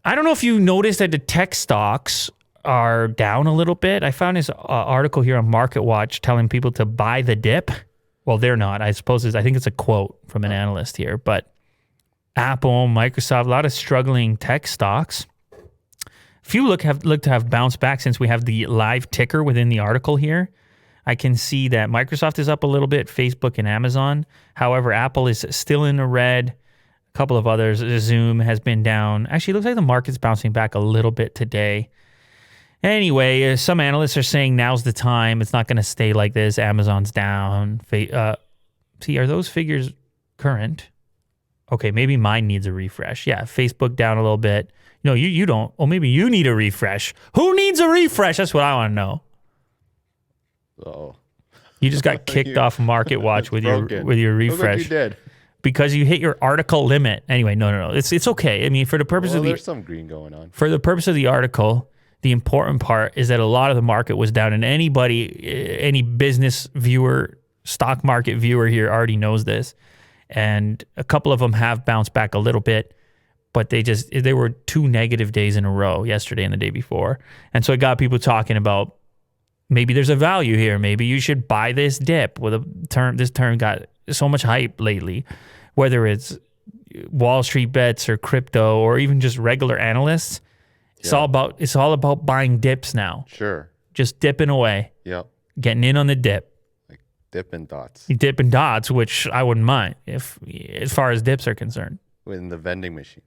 I don't know if you noticed that the tech stocks are down a little bit. I found this article here on Market Watch telling people to buy the dip. Well, they're not. I think it's a quote from an analyst here. But Apple, Microsoft, a lot of struggling tech stocks. Few look to have bounced back since we have the live ticker within the article here. I can see that Microsoft is up a little bit, Facebook and Amazon. However, Apple is still in the red. A couple of others. Zoom has been down. Actually, it looks like the market's bouncing back a little bit today. Anyway, some analysts are saying now's the time. It's not going to stay like this. Amazon's down. See, are those figures current? Okay, maybe mine needs a refresh. Yeah, Facebook down a little bit. No, you don't. Oh, maybe you need a refresh. Who needs a refresh? That's what I want to know. Oh, you just got kicked off Market Watch with your refresh. Look what you did. Because you hit your article limit. Anyway, no. It's okay. I mean, for the purpose of there's some green going on. For the purpose of the article, the important part is that a lot of the market was down, and any business viewer, stock market viewer here already knows this. And a couple of them have bounced back a little bit, but they were 2 negative days in a row, yesterday and the day before. And so it got people talking about maybe there's a value here. Maybe you should buy this dip. This term got so much hype lately, whether it's Wall Street bets or crypto or even just regular analysts. It's all about buying dips now. Sure. Just dipping away. Yep. Getting in on the dip. Like Dippin' Dots. Dippin' Dots, which I wouldn't mind as far as dips are concerned. In the vending machine.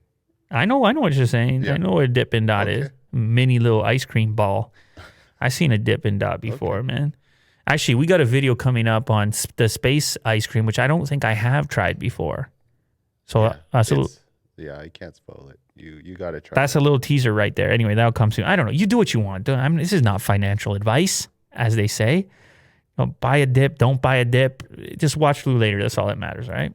I know what you're saying. Yeah. I know what a Dippin' Dot is. Mini little ice cream ball. I've seen a Dippin' Dot before, man. Actually, we got a video coming up on the space ice cream, which I don't think I have tried before. So, I can't spoil it. You got to try. That's a little teaser right there. Anyway, that'll come soon. I don't know. You do what you want. This is not financial advice, as they say. Don't buy a dip. Don't buy a dip. Just watch through later. That's all that matters, right?